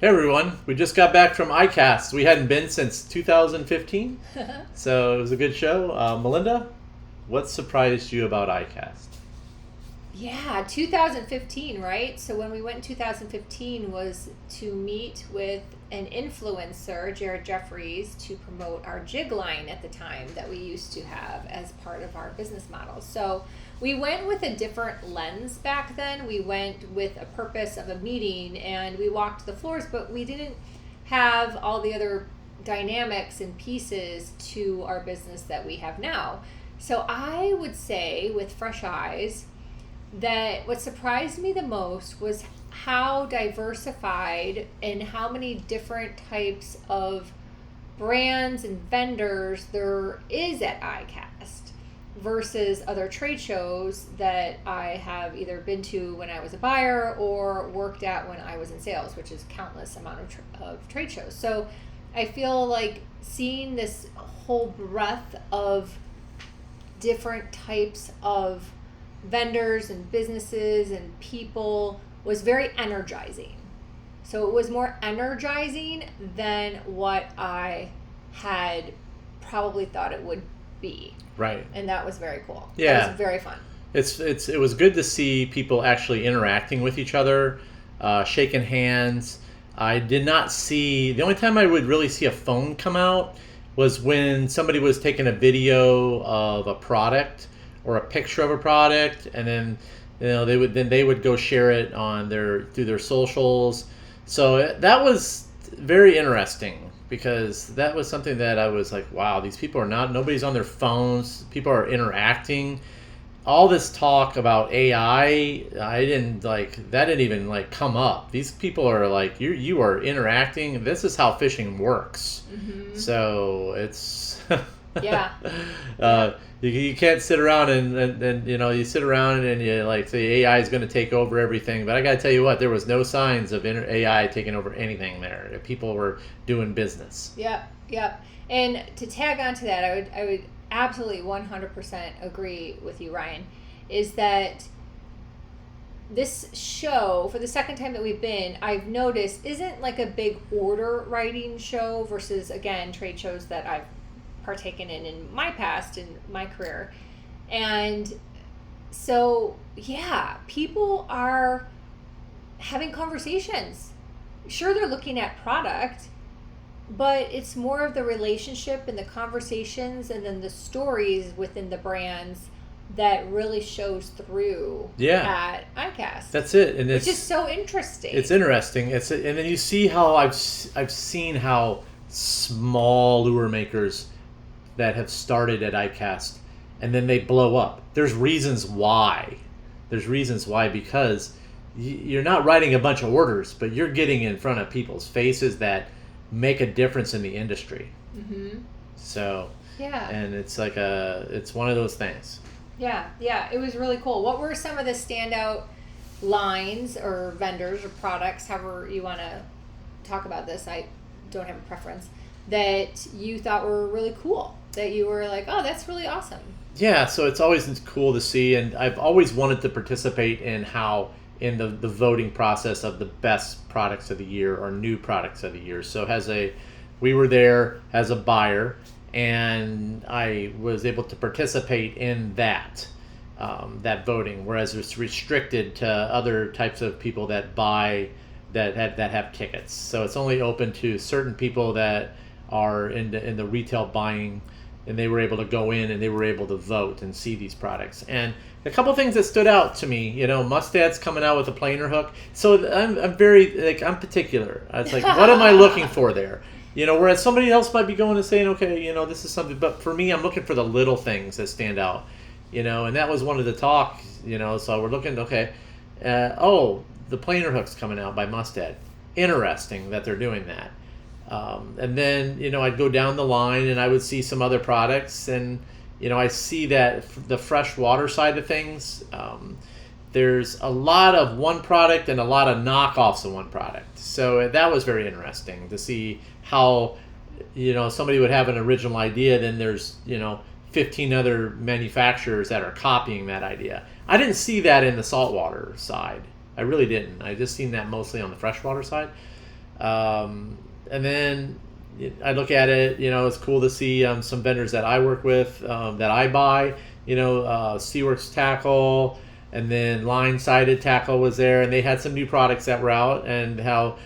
Hey everyone, we just got back from ICAST. We hadn't been since 2015, so it was a good show. Melinda, what surprised you about ICAST? Yeah, 2015, right? So when we went in 2015 was to meet with an influencer, Jared Jeffries, to promote our jig line at the time that we used to have as part of our business model. So we went with a different lens back then. We went with a purpose of a meeting and we walked the floors, but we didn't have all the other dynamics and pieces to our business that we have now. So I would say with fresh eyes, that what surprised me the most was how diversified and how many different types of brands and vendors there is at ICAST versus other trade shows that I have either been to when I was a buyer or worked at when I was in sales, which is countless amount of trade shows. So I feel like seeing this whole breadth of different types of vendors and businesses and people was very energizing. So it was more energizing than what I had probably thought it would be. Right. And that was very cool. Yeah. It was very fun. It was good to see people actually interacting with each other, shaking hands. I did not see, the only time I would really see a phone come out was when somebody was taking a video of a product or a picture of a product, and then they would go share it on through their socials. So that was very interesting because that was something that I was like, wow, these people nobody's on their phones. People are interacting. All this talk about AI, that didn't even come up. These people are like, you are interacting. This is how fishing works. Mm-hmm. So it's yeah. You can't sit around and you sit around and you say AI is going to take over everything. But I got to tell you what, there was no signs of AI taking over anything there. People were doing business. Yep. And to tag on to that, I would absolutely 100% agree with you, Ryan, is that this show, for the second time that we've been, I've noticed isn't like a big order writing show versus, again, trade shows that I've partaken in my past, in my career. And so, yeah, people are having conversations. Sure, they're looking at product, but it's more of the relationship and the conversations and then the stories within the brands that really shows through at ICAST. That's it. And it's just so interesting. It's interesting. And then you see how I've seen how small lure makers that have started at ICAST and then they blow up. There's reasons why. Because you're not writing a bunch of orders, but you're getting in front of people's faces that make a difference in the industry. Mm-hmm. So yeah, and it's it's one of those things. Yeah, it was really cool. What were some of the standout lines or vendors or products, however you want to talk about this? I don't have a preference, that you thought were really cool, that you were like, oh, that's really awesome. Yeah, so it's always cool to see, and I've always wanted to participate in the voting process of the best products of the year or new products of the year. So we were there as a buyer, and I was able to participate in that voting, whereas it's restricted to other types of people that buy that have tickets. So it's only open to certain people that are in the retail buying, and they were able to go in and they were able to vote and see these products. And a couple things that stood out to me, Mustad's coming out with a planer hook. So I'm very I'm particular. It's like, what am I looking for there? Whereas somebody else might be going and saying, okay, this is something. But for me, I'm looking for the little things that stand out. And that was one of the talks. So we're looking, okay, the planer hook's coming out by Mustad. Interesting that they're doing that. And then, I'd go down the line and I would see some other products, and, I see that the freshwater side of things, there's a lot of one product and a lot of knockoffs of one product. So that was very interesting to see how, somebody would have an original idea, then there's, 15 other manufacturers that are copying that idea. I didn't see that in the saltwater side. I really didn't. I just seen that mostly on the freshwater side. And then I look at it, it's cool to see some vendors that I work with, that I buy, Seaworks tackle, and then line-sided tackle was there, and they had some new products that were out, and how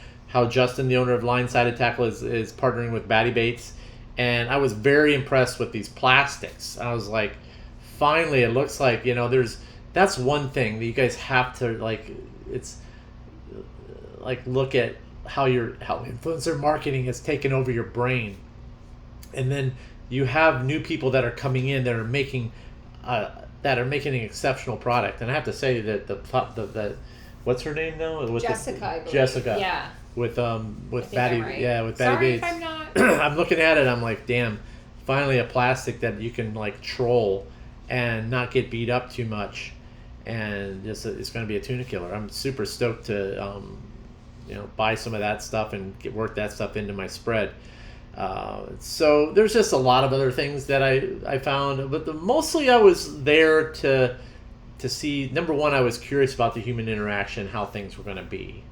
Justin, the owner of line-sided tackle, is partnering with Batty Baits, and I was very impressed with these plastics. I was like, finally, it looks like, that's one thing that you guys have to it's like look at how influencer marketing has taken over your brain, and then you have new people that are coming in that are making an exceptional product. And I have to say that the what's her name now? Jessica, I believe. Jessica. Yeah. With Batty, right. With Batty Sorry Baits. if I'm not. I'm looking at it. I'm like, damn! Finally, a plastic that you can troll and not get beat up too much, and just it's going to be a tuna killer. I'm super stoked to buy some of that stuff and work that stuff into my spread. So there's just a lot of other things that I found, but mostly I was there to see. Number one, I was curious about the human interaction, how things were going to be.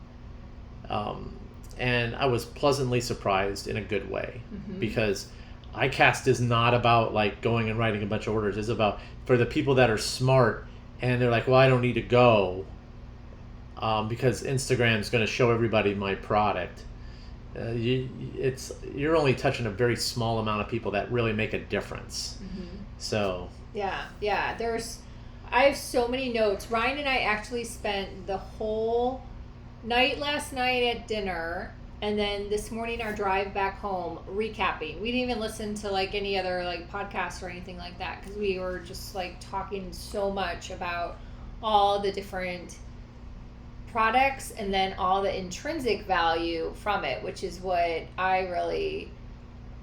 And I was pleasantly surprised in a good way, because ICAST is not about going and writing a bunch of orders. It's about for the people that are smart and they're like, well, I don't need to go because Instagram's going to show everybody my product. You're only touching a very small amount of people that really make a difference. So yeah. I have so many notes. Ryan and I actually spent the whole night last night at dinner, and then this morning our drive back home recapping. We didn't even listen to any other podcasts or anything like that, because we were just talking so much about all the different products and then all the intrinsic value from it, which is what I really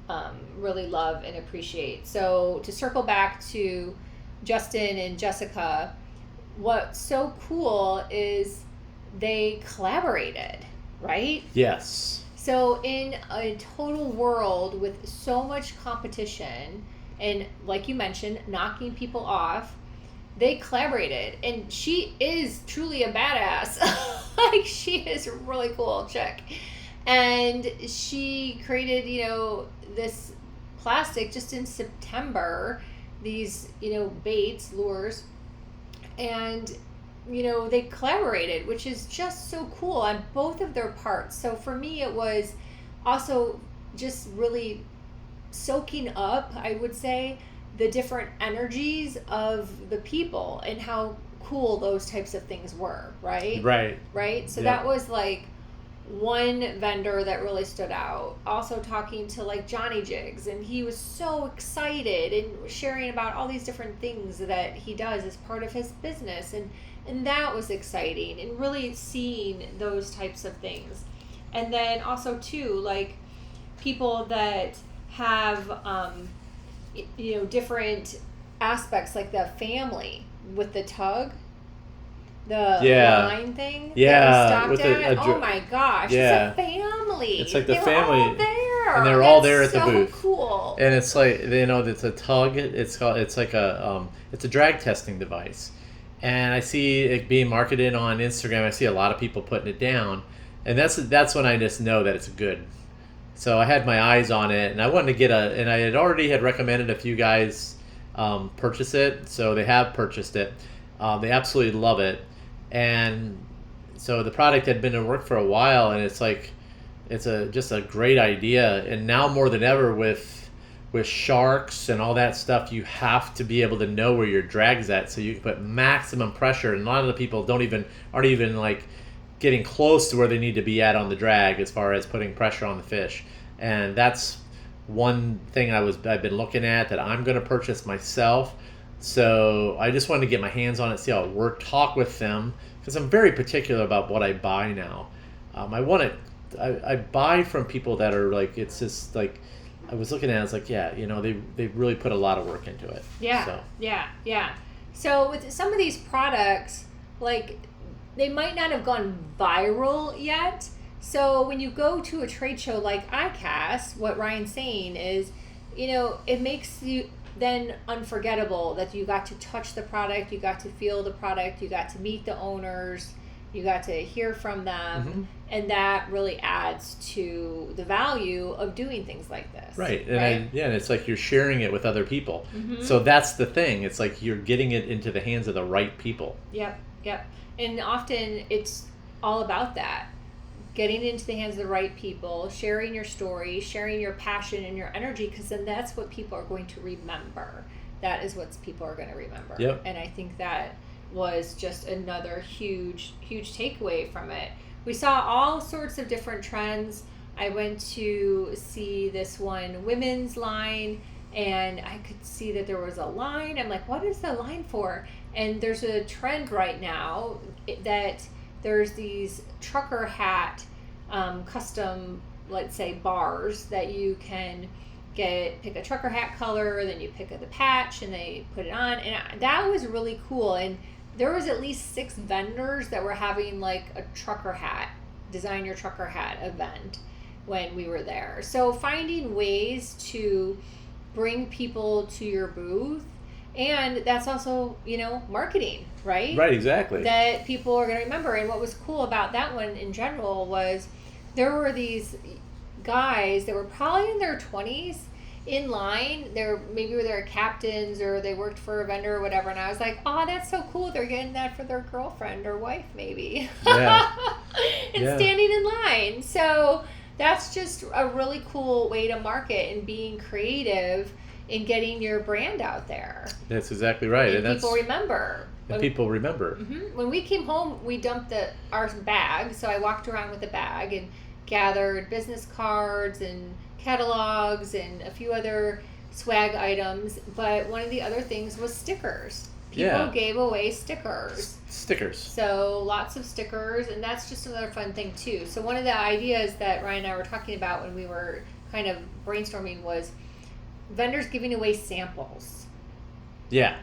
love and appreciate. So to circle back to Justin and Jessica, what's so cool is they collaborated, right? yes. So in a total world with so much competition and, like you mentioned, knocking people off, they collaborated. And she is truly a badass. She is a really cool chick. And she created, this plastic just in September, these, baits, lures, and they collaborated, which is just so cool on both of their parts. So for me, it was also just really soaking up, I would say, the different energies of the people and how cool those types of things were, right? Right? So that was one vendor that really stood out. Also talking to Johnny Jigs, and he was so excited and sharing about all these different things that he does as part of his business, and that was exciting, and really seeing those types of things. And then also too, people that have different aspects, like the family with the tug, the line thing that we stopped at. Oh my gosh, it's a family. It's the they family. were all there. And they're all there at the so booth. Cool. And it's it's a tug. It's a drag testing device. And I see it being marketed on Instagram. I see a lot of people putting it down, and that's when I just know that it's good. So I had my eyes on it, and I wanted to and I had already recommended a few guys purchase it, so they have purchased it. They absolutely love it, and so the product had been in work for a while, and it's just a great idea. And now more than ever with sharks and all that stuff, you have to be able to know where your drag's at, so you can put maximum pressure. And a lot of the people aren't even getting close to where they need to be at on the drag as far as putting pressure on the fish. And that's one thing I've been looking at that I'm going to purchase myself. So I just wanted to get my hands on it, see how it worked, talk with them, because I'm very particular about what I buy now. I buy from people that are it's just I was looking at it, they really put a lot of work into it. Yeah. So with some of these products, they might not have gone viral yet. So when you go to a trade show like ICAST, what Ryan's saying is, it makes you then unforgettable that you got to touch the product, you got to feel the product, you got to meet the owners, you got to hear from them. And that really adds to the value of doing things like this. Right. And and it's like you're sharing it with other people. Mm-hmm. So that's the thing. It's like you're getting it into the hands of the right people. Yep. And often it's all about that. Getting it into the hands of the right people, sharing your story, sharing your passion and your energy, because then that's what people are going to remember. That is what people are going to remember. Yep. And I think that was just another huge takeaway from it. We saw all sorts of different trends. I went to see this one women's line, and I could see that there was a line. I'm like, what is the line for? And there's a trend right now that there's these trucker hat custom, let's say, bars that you can pick a trucker hat color, then you pick the patch and they put it on. And that was really cool. And there was at least 6 vendors that were having like a trucker hat, design your trucker hat event when we were there. So finding ways to bring people to your booth, and that's also, marketing, right? Right, exactly. That people are going to remember. And what was cool about that one in general was there were these guys that were probably in their 20s in line. Maybe they're captains or they worked for a vendor or whatever, and I was like, oh, that's so cool, they're getting that for their girlfriend or wife maybe. Yeah. Standing in line. So that's just a really cool way to market and being creative in getting your brand out there. That's exactly right. And people remember. People remember. Mm-hmm. When we came home, we dumped our bag, so I walked around with a bag and gathered business cards and catalogs and a few other swag items. But one of the other things was stickers. People gave away stickers. So lots of stickers, and that's just another fun thing too. So one of the ideas that Ryan and I were talking about when we were kind of brainstorming was vendors giving away samples. Yeah,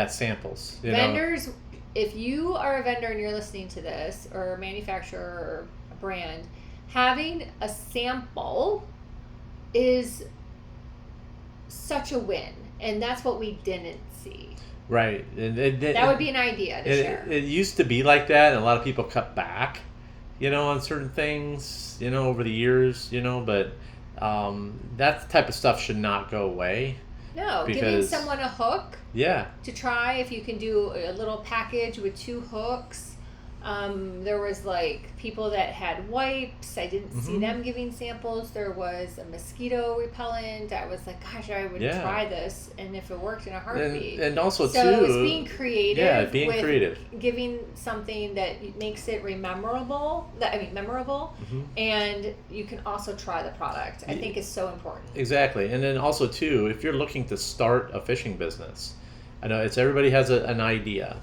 samples. Vendors, if you are a vendor and you're listening to this, or a manufacturer or a brand, having a sample is such a win, and that's what we didn't see. Right. That would be an idea to share. It used to be like that, and a lot of people cut back, on certain things, over the years, but that type of stuff should not go away. No, giving someone a hook to try, if you can do a little package with 2 hooks. There was like people that had wipes. I didn't see them giving samples. There was a mosquito repellent. I was like, gosh, I would try this, and if it worked in a heartbeat. And also so too, it's being creative. Yeah, being creative. Giving something that makes it memorable. And you can also try the product. I think is so important. Exactly, and then also too, if you're looking to start a fishing business, I know everybody has an idea,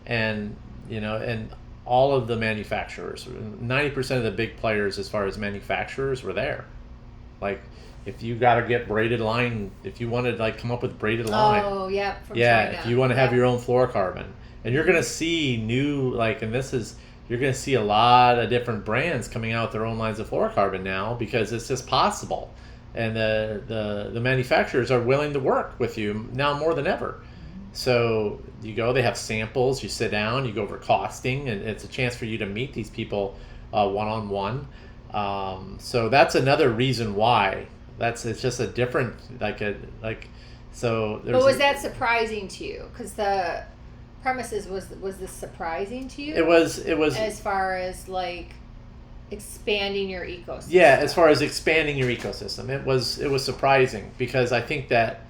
and and all of the manufacturers, 90% of the big players as far as manufacturers were there. Like, if you got to get braided line, if you wanted to come up with braided line. Oh, yeah, from China. If you want to have your own fluorocarbon. And you're going to see you're going to see a lot of different brands coming out with their own lines of fluorocarbon now, because it's just possible. And the manufacturers are willing to work with you now more than ever. So you go, they have samples, you sit down, you go over costing, and it's a chance for you to meet these people one-on-one. So that's another reason why. It's just a different, so. But was that surprising to you? Because the premises, was this surprising to you? It was. As far as expanding your ecosystem. Yeah, as far as expanding your ecosystem. It was surprising, because I think that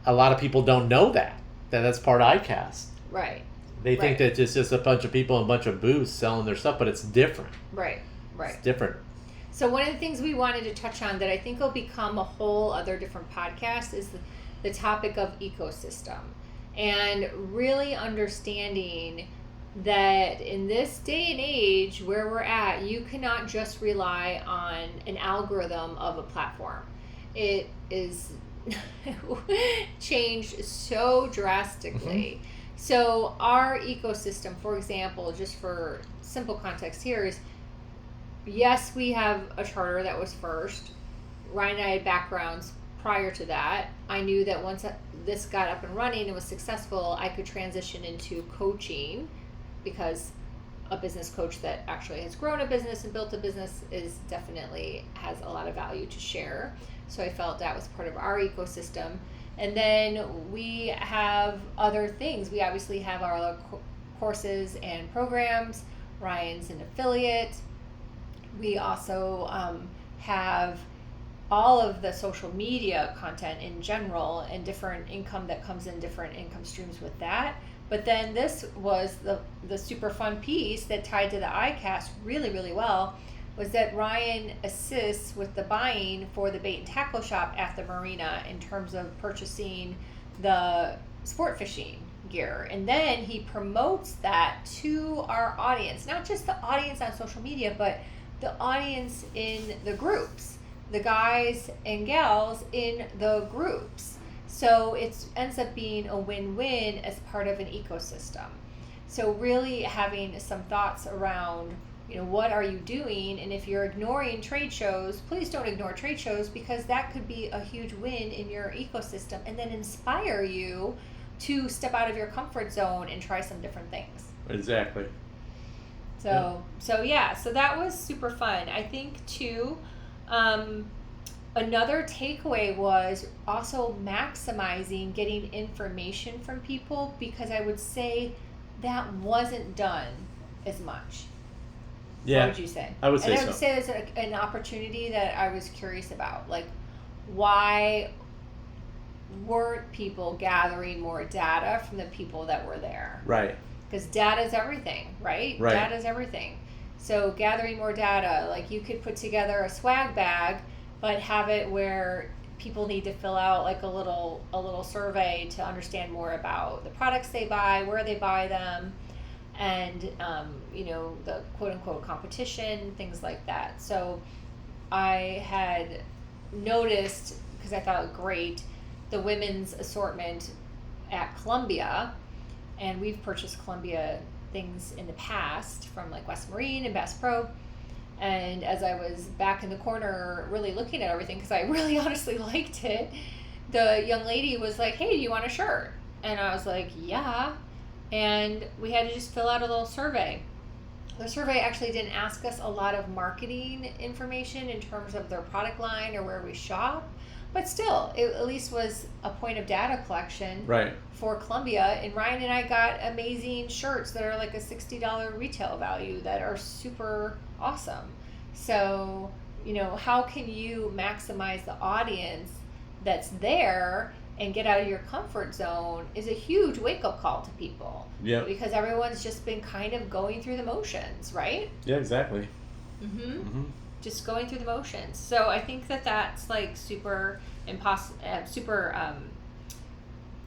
a lot of people don't know that's part of ICAST. Right. They think that it's just a bunch of people in a bunch of booths selling their stuff, but it's different. Right. It's different. So one of the things we wanted to touch on that I think will become a whole other different podcast is the topic of ecosystem, and really understanding that in this day and age where we're at, you cannot just rely on an algorithm of a platform. It is changed so drastically. So our ecosystem, for example, just for simple context here, is yes, we have a charter that was first. Ryan and I had backgrounds prior to that. I knew that once this got up and running and was successful, I could transition into coaching because a business coach that actually has grown a business and built a business is definitely has a lot of value to share. So I felt that was part of our ecosystem. And then we have other things. We obviously have our other courses and programs. Ryan's an affiliate. We also have all of the social media content in general and different income that comes in, different income streams with that. But then this was the super fun piece that tied to the ICAST really, really well, was that Ryan assists with the buying for the bait and tackle shop at the marina in terms of purchasing the sport fishing gear. And then he promotes that to our audience, not just the audience on social media, but the audience in the groups, the guys and gals in the groups. So it ends up being a win-win as part of an ecosystem. So really having some thoughts around, what are you doing? And if you're ignoring trade shows, please don't ignore trade shows, because that could be a huge win in your ecosystem and then inspire you to step out of your comfort zone and try some different things. Exactly. So that was super fun. I think too, another takeaway was also maximizing getting information from people, because I would say that wasn't done as much. Yeah. What would you say? I would say and I would say there's an opportunity that I was curious about. Like, why weren't people gathering more data from the people that were there? Right. Because data is everything, right? Right. Data is everything. So gathering more data, like you could put together a swag bag, but have it where people need to fill out like a little survey to understand more about the products they buy, where they buy them, and the quote unquote competition, things like that. So I had noticed, because I thought great, the women's assortment at Columbia, and we've purchased Columbia things in the past from like West Marine and Bass Pro. And as I was back in the corner really looking at everything, because I really honestly liked it, the young lady was like, "Hey, do you want a shirt?" And I was like, "Yeah." And we had to just fill out a little survey. The survey actually didn't ask us a lot of marketing information in terms of their product line or where we shop, but still, it at least was a point of data collection for Columbia. And Ryan and I got amazing shirts that are like a $60 retail value that are super awesome. So, how can you maximize the audience that's there and get out of your comfort zone is a huge wake-up call to people. Yeah. Because everyone's just been kind of going through the motions, right? Yeah, exactly. Just going through the motions. So I think that's like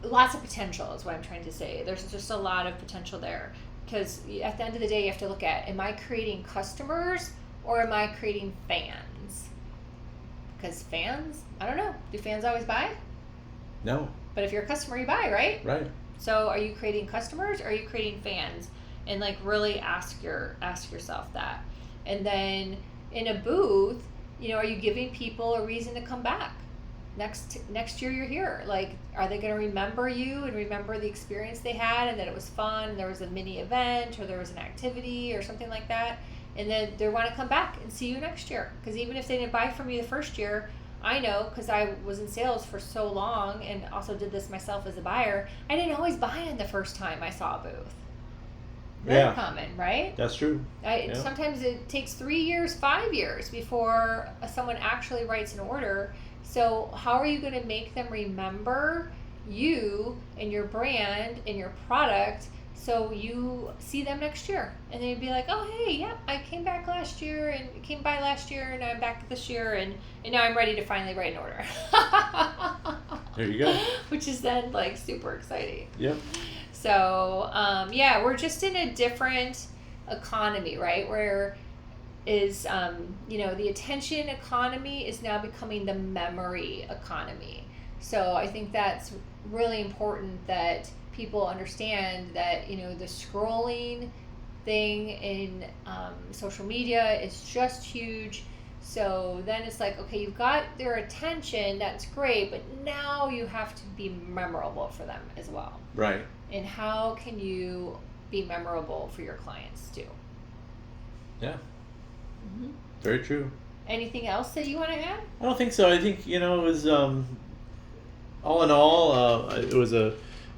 lots of potential is what I'm trying to say. There's just a lot of potential there, because at the end of the day you have to look at, am I creating customers or am I creating fans? Because fans, I don't know, do fans always buy? No. But if you're a customer, you buy, right? Right. So are you creating customers or are you creating fans? And like really ask yourself that. And then in a booth, are you giving people a reason to come back? Next year you're here. Like, are they going to remember you and remember the experience they had and that it was fun and there was a mini event or there was an activity or something like that? And then they want to come back and see you next year. Because even if they didn't buy from you the first year, I know, because I was in sales for so long and also did this myself as a buyer, I didn't always buy in the first time I saw a booth. Very common, right? That's true. Sometimes it takes 3 years, 5 years before someone actually writes an order. So how are you going to make them remember you and your brand and your product so you see them next year? And they'd be like, "Oh, hey, yep, I came back last year and came by last year and I'm back this year and now I'm ready to finally write an order." There you go. Which is then like super exciting. Yep. So, we're just in a different economy, right? Where is, the attention economy is now becoming the memory economy. So I think that's really important that people understand that, the scrolling thing in social media is just huge. So then it's like, okay, you've got their attention, that's great, but now you have to be memorable for them as well. Right. And how can you be memorable for your clients too? Yeah. Mm-hmm. Very true. Anything else that you want to add? I don't think so. I think, it was, all in all,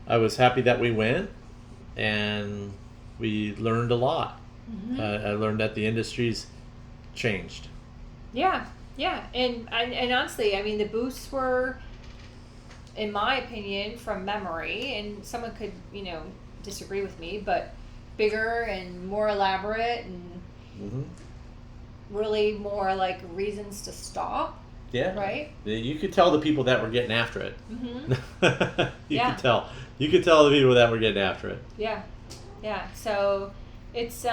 I was happy that we went, and we learned a lot. Mm-hmm. I learned that the industry's changed. Yeah, and honestly, I mean, the booths were, in my opinion, from memory, and someone could, disagree with me, but bigger and more elaborate and Mm-hmm. really more like reasons to stop. Yeah. Right? You could tell the people that were getting after it. Mm-hmm. You Yeah. could tell. You could tell the people that were getting after it. Yeah. So it's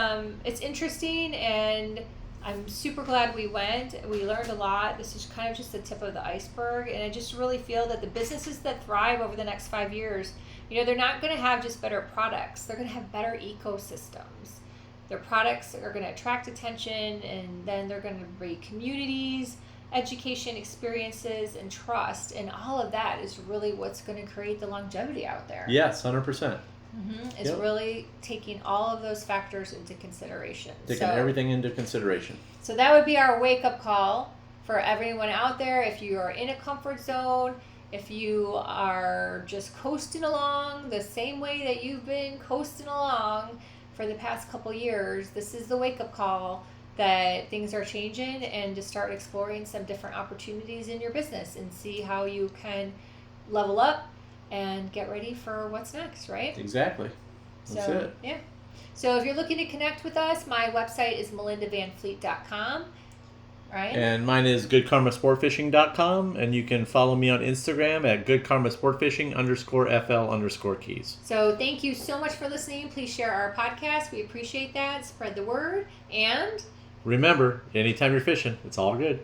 interesting, and I'm super glad we went. We learned a lot. This is kind of just the tip of the iceberg, and I just really feel that the businesses that thrive over the next 5 years, they're not going to have just better products. They're going to have better ecosystems. Their products are going to attract attention, and then they're going to breed communities, education, experiences, and trust. And all of that is really what's going to create the longevity out there. Yes, 100%. Mm-hmm. It's really taking all of those factors into consideration. Taking everything into consideration. So that would be our wake-up call for everyone out there. If you are in a comfort zone, if you are just coasting along the same way that you've been coasting along for the past couple years, this is the wake-up call that things are changing, and to start exploring some different opportunities in your business and see how you can level up and get ready for what's next, right? Exactly. That's it. Yeah. So if you're looking to connect with us, my website is melindavanfleet.com. Right? And mine is goodkarmasportfishing.com, and you can follow me on Instagram at goodkarmasportfishing_FL_keys. So thank you so much for listening. Please share our podcast. We appreciate that. Spread the word. And remember, anytime you're fishing, it's all good.